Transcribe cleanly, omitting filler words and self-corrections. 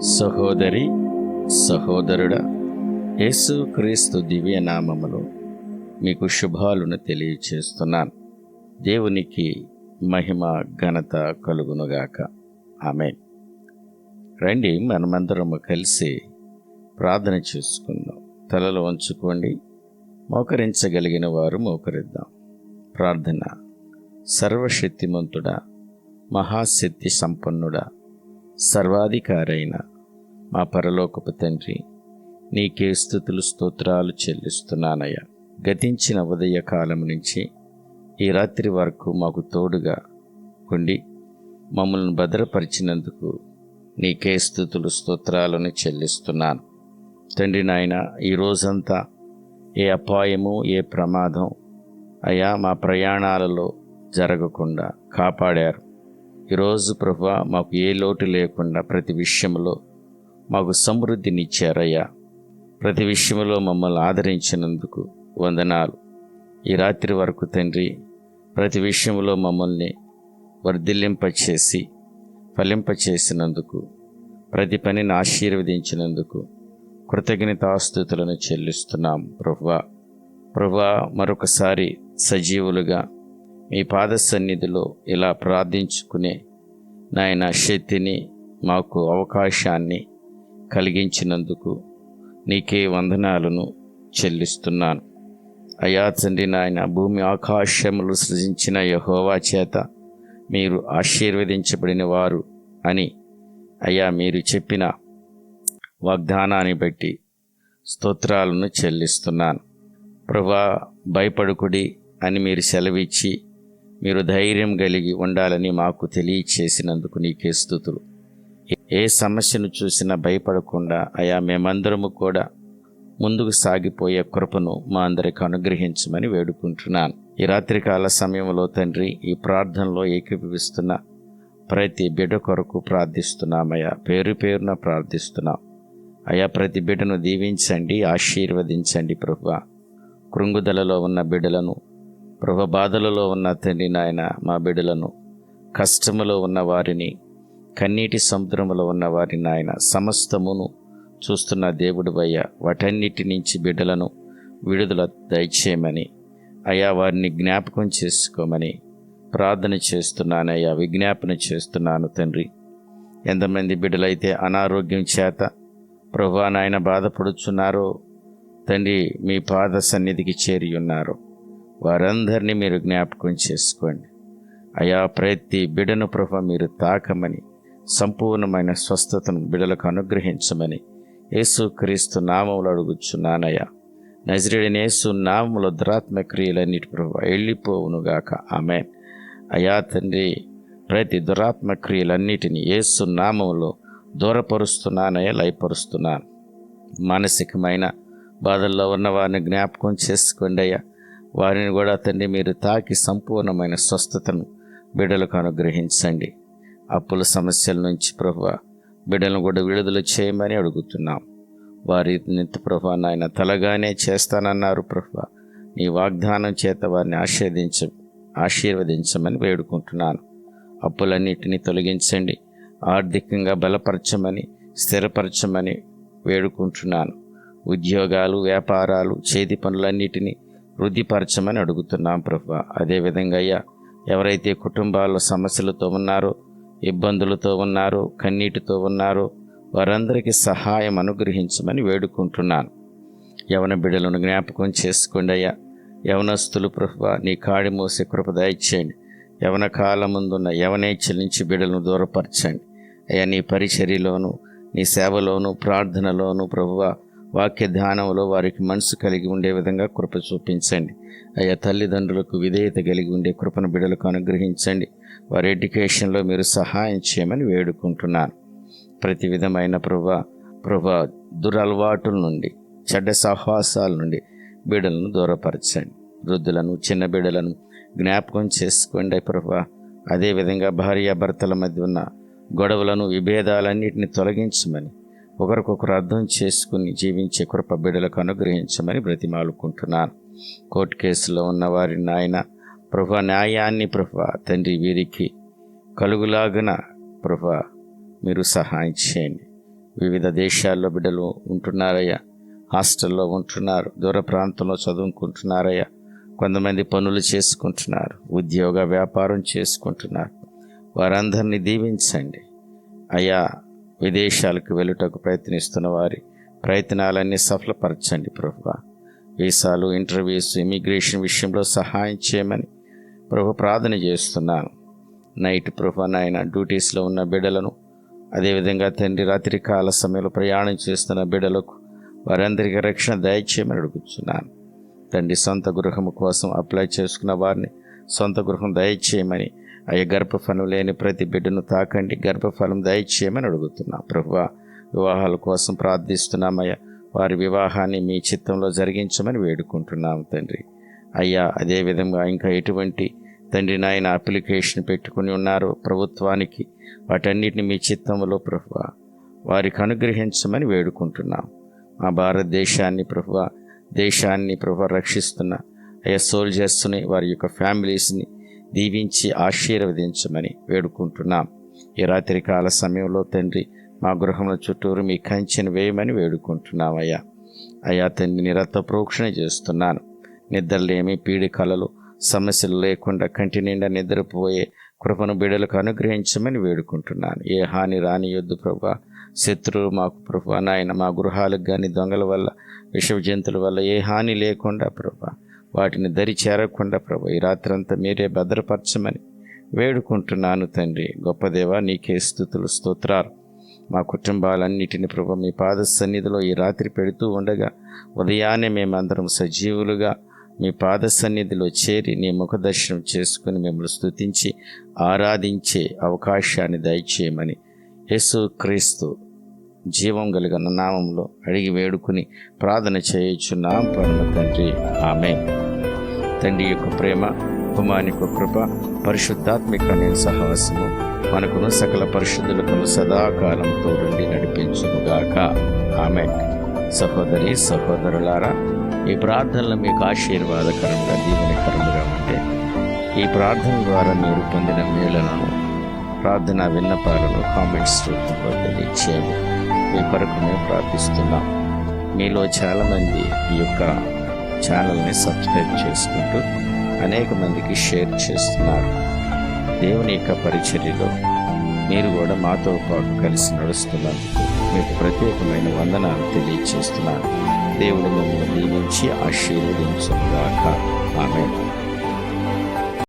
సహోదరి సహోదరుడా, యేసుక్రీస్తు దివ్య నామములో మీకు శుభాలను తెలియచేస్తున్నాను. దేవునికి మహిమ ఘనత కలుగునుగాక. ఆమేన్. రండి, మనమందరము కలిసి ప్రార్థన చేసుకుందాం. తలలు వంచుకోండి. మోకరించగలిగిన వారు మోకరిద్దాం. ప్రార్థన. సర్వశక్తిమంతుడా, మహాశక్తి సంపన్నుడా, సర్వాధికారైన మా పరలోకపు తండ్రి, నీకే స్తుతులు స్తోత్రాలు చెల్లిస్తున్నానయ్యా. గతించిన ఉదయ కాలం నుంచి ఈ రాత్రి వరకు మాకు తోడుగా ఉండి మమ్మల్ని భద్రపరిచినందుకు నీకే స్తుతులు స్తోత్రాలను చెల్లిస్తున్నాను తండ్రి. నాయన, ఈ రోజంతా ఏ అపాయము ఏ ప్రమాదం అయ్యా మా ప్రయాణాలలో జరగకుండా కాపాడారు. ఈరోజు ప్రభువా, మాకు ఏ లోటు లేకుండా ప్రతి విషయంలో మాకు సమృద్ధినిచ్చారయ్యా. ప్రతి విషయంలో మమ్మల్ని ఆదరించినందుకు వందనాలు. ఈ రాత్రి వరకు తండ్రి, ప్రతి విషయంలో మమ్మల్ని వర్ధిల్లింపచేసి ఫలింపచేసినందుకు, ప్రతి పనిని ఆశీర్వదించినందుకు కృతజ్ఞతాస్తుతులను చెల్లిస్తున్నాం ప్రభువా. మరొకసారి సజీవులుగా మీ పాద సన్నిధిలో ఇలా ప్రార్థించుకునే నాయన శక్తిని, మాకు అవకాశాన్ని కలిగించినందుకు నీకే వందనాలను చెల్లిస్తున్నాను అయ్యా తండ్రి. నాయన, భూమి ఆకాశములు సృజించిన యెహోవా చేత మీరు ఆశీర్వదించబడిన వారు అని అయ్యా మీరు చెప్పిన వాగ్దానాన్ని బట్టి స్తోత్రాలను చెల్లిస్తున్నాను ప్రభువా. భయపడుకుడి అని మీరు సెలవిచ్చి మీరు ధైర్యం కలిగి ఉండాలని మాకు తెలియచేసినందుకు నీకే స్తుతులు. ఏ సమస్యను చూసినా భయపడకుండా అయా మేమందరము కూడా ముందుకు సాగిపోయే కృపను మా అందరికి అనుగ్రహించమని వేడుకుంటున్నాను. ఈ రాత్రికాల సమయంలో తండ్రి, ఈ ప్రార్థనలో ఏకీభవిస్తున్న ప్రతి బిడ్డ కొరకు ప్రార్థిస్తున్నామయ్యా. పేరు పేరున ప్రార్థిస్తున్నాం అయా. ప్రతి బిడ్డను దీవించండి, ఆశీర్వదించండి ప్రభువా. కృంగుదలలో ఉన్న బిడ్డలను ప్రభు, బాధలలో ఉన్న తండ్రి నాయన మా బిడ్డలను, కష్టములో ఉన్న వారిని, కన్నీటి సముద్రములో ఉన్న వారిని నాయన సమస్తమును చూస్తున్న దేవుడు అయ్యా. వాటన్నిటి నుంచి బిడ్డలను విడుదల దయచేయమని అయ్యా, వారిని జ్ఞాపకం చేసుకోమని ప్రార్థన చేస్తున్నానయ్యా, విజ్ఞాపన చేస్తున్నాను తండ్రి. ఎంతమంది బిడ్డలైతే అనారోగ్యం చేత ప్రభువా నాయన బాధపడుచున్నారో తండ్రి, మీ పాద సన్నిధికి చేరి ఉన్నారు, వారందరినీ మీరు జ్ఞాపకం చేసుకోండి అయా. ప్రతి బిడ్డను ప్రభువా మీరు తాకమని, సంపూర్ణమైన స్వస్థతను బిడ్డలకు అనుగ్రహించమని యేసుక్రీస్తు నామములో అడుగుచున్నానయ్యా. నజరేయుడైన యేసు నామములో దురాత్మ క్రియలన్నిటి ప్రభువా వెళ్ళిపోవునుగాక. ఆమేన్. అయా తండ్రి, ప్రతి దురాత్మ క్రియలన్నిటినీ యేసు నామములో దూరపరుస్తున్నానయ్యా, లయపరుస్తున్నాను. మానసికమైన బాధల్లో ఉన్న వారిని జ్ఞాపకం చేసుకోండి అయ్యా. వారిని కూడా తండ్రి మీరు తాకి సంపూర్ణమైన స్వస్థతను బిడ్డలకు అనుగ్రహించండి. అప్పుల సమస్యల నుంచి ప్రభువా బిడ్డలను కూడా విడుదల చేయమని అడుగుతున్నాం. వారి నిత్య ప్రభువా నాయన తలగానే చేస్తానన్నారు ప్రభువా. నీ వాగ్దానం చేత వారిని ఆశీర్వదించమని వేడుకుంటున్నాను. అప్పులన్నిటినీ తొలగించండి, ఆర్థికంగా బలపరచమని, స్థిరపరచమని వేడుకుంటున్నాను. ఉద్యోగాలు, వ్యాపారాలు, చేతి పనులన్నిటినీ వృద్ధిపరచమని అడుగుతున్నాం ప్రభువా. అదేవిధంగా అయ్యా, ఎవరైతే కుటుంబాల్లో సమస్యలతో ఉన్నారో, ఇబ్బందులతో ఉన్నారో, కన్నీటితో ఉన్నారో వారందరికీ సహాయం అనుగ్రహించమని వేడుకుంటున్నాను. యవన బిడ్డలను జ్ఞాపకం చేసుకోండి అయ్యా. యవనస్తులు ప్రభువా నీ కాడి మోసే కృప దయచేయండి. యవన కాలం ముందున్న యవనేచ్ఛల నుంచి బిడ్డలను దూరపరచండి అయ్యా. నీ పరిచర్యలోను, నీ సేవలోను, ప్రార్థనలోను ప్రభువా, వాక్య ధ్యానంలో వారికి మనసు కలిగి ఉండే విధంగా కృప చూపించండి అయ్యా. తల్లిదండ్రులకు విధేయత కలిగి ఉండే కృపను బిడ్డలకు అనుగ్రహించండి. వారి ఎడ్యుకేషన్లో మీరు సహాయం చేయమని వేడుకుంటున్నాను. ప్రతి విధమైన ప్రభువా దురలవాటుల నుండి, చెడ్డ సహవాసాల నుండి బిడ్డలను దూరపరచండి. వృద్ధులను, చిన్న బిడ్డలను జ్ఞాపకం చేసుకోండి ప్రభువా. అదేవిధంగా భార్యాభర్తల మధ్య ఉన్న గొడవలను, విభేదాలన్నింటినీ తొలగించమని, ఒకరికొకరు అర్థం చేసుకుని జీవించే కృప బిడ్డలకు అనుగ్రహించమని బ్రతిమాలుకుంటున్నాను. కోర్టు కేసులో ఉన్న వారిని నాయన ప్రభువా న్యాయాన్ని ప్రభువా తండ్రి వీరికి కలుగులాగన ప్రభువా మీరు సహాయం చేయండి. వివిధ దేశాల్లో బిడ్డలు ఉంటున్నారయ్యా, హాస్టల్లో ఉంటున్నారు, దూర ప్రాంతంలో చదువుకుంటున్నారయ్యా, కొంతమంది పనులు చేసుకుంటున్నారు, ఉద్యోగ వ్యాపారం చేసుకుంటున్నారు. వారందరినీ దీవించండి అయ్యా. విదేశాలకు వెళ్ళుటకు ప్రయత్నిస్తున్న వారి ప్రయత్నాలన్నీ సఫలపరచండి ప్రభువా. వీసాలు, ఇంటర్వ్యూస్, ఇమిగ్రేషన్ విషయంలో సహాయం చేయమని ప్రభు ప్రార్థన చేస్తున్నాను. నైట్ ప్రభు నాయన డ్యూటీస్లో ఉన్న బిడ్డలను, అదేవిధంగా తండ్రి రాత్రి కాల సమయంలో ప్రయాణం చేస్తున్న బిడ్డలకు వారందరికీ రక్షణ దయచేయమని అడుగుతున్నాను. తండ్రి సొంత గృహం కోసం అప్లై చేసుకున్న వారిని సొంత గృహం దయచేయమని, అయ్యా గర్భఫలం లేని ప్రతి బిడ్డను తాకండి, గర్భఫలం దయచేయమని అడుగుతున్నాం ప్రభువా. వివాహాల కోసం ప్రార్థిస్తున్నామయ్యా, వారి వివాహాన్ని మీ చిత్తంలో జరిగించమని వేడుకుంటున్నాం తండ్రి. అయ్యా అదేవిధంగా ఇంకా ఎటువంటి తండ్రి నాయన అప్లికేషన్ పెట్టుకుని ఉన్నారో ప్రభుత్వానికి, వాటన్నిటిని మీ చిత్తంలో ప్రభువా వారికి అనుగ్రహించమని వేడుకుంటున్నాం. మా భారతదేశాన్ని ప్రభువా, దేశాన్ని ప్రభువా రక్షిస్తున్న అయ్యా సోల్జర్స్ని, వారి యొక్క ఫ్యామిలీస్ని దీవించి ఆశీర్వదించమని వేడుకుంటున్నాం. ఈ రాత్రి కాల సమయంలో తండ్రి మా గృహంలో చుట్టూరు మీ కంచెను వేయమని వేడుకుంటున్నాం అయ్యా. అయ్యా తండ్రి నిరత ప్రోక్షణ చేస్తున్నాను. నిద్రలేమి, పీడి కలలు, సమస్యలు లేకుండా కంటి నిండా నిద్రపోయే కృపను బిడ్డలకు అనుగ్రహించమని వేడుకుంటున్నాను. ఏ హాని రానియొద్దు ప్రభువా. శత్రువులు మాకు ప్రభువా నాయన మా గృహాలకు కానీ దొంగల వల్ల, విష జంతువుల వల్ల ఏ హాని లేకుండా ప్రభువా వాటిని దరి చేరకుండా ప్రభు ఈ రాత్రంతా మీరే భద్రపరచమని వేడుకుంటున్నాను తండ్రి. గొప్ప దేవా, నీకే స్తుతులు, స్తోత్రాలు. మా కుటుంబాలన్నిటిని ప్రభు మీ పాద సన్నిధిలో ఈ రాత్రి పెడుతూ ఉండగా ఉదయాన్నే మేమందరం సజీవులుగా మీ పాద సన్నిధిలో చేరి నీ ముఖ దర్శనం చేసుకుని మిమ్మల్ని స్తుతించి ఆరాధించే అవకాశాన్ని దయచేయమని యేసు క్రీస్తు జీవం కలిగిన నామంలో అడిగి వేడుకుని ప్రార్థన చేయుచున్నాం పరమ తండ్రి, ఆమేన్. తండ్రి యొక్క ప్రేమ, కుమారుని యొక్క కృప, పరిశుద్ధాత్మిక సహవాసము మనకును సకల పరిశుద్ధులకును సదాకాలం తోడుండి నడిపించునుగాక, ఆమేన్. సహోదరి సహోదరులారా, ఈ ప్రార్థనలు మీకు ఆశీర్వాదకరంగా, దీవెనకరంగా ఉంటే ఈ ప్రార్థన ద్వారా మీరు పొందిన మేలులను, ప్రార్థన విన్నపాలను కామెంట్స్ రూపంలో తెలియచేయండి. మీ కొరకు మేము ప్రార్థిస్తున్నాం. మీలో చాలామంది ఈ యొక్క ఛానల్ని సబ్స్క్రైబ్ చేసుకుంటూ అనేక మందికి షేర్ చేస్తున్నారు. దేవుని యొక్క పరిచర్యలో మీరు కూడా మాతో పాటు కలిసి నడుస్తున్నందుకు మీకు ప్రత్యేకమైన వందనాలు తెలియజేస్తున్నాను. దేవుడు మిమ్మల్ని దీవించి ఆశీర్వదించుగాక, ఆమేన్.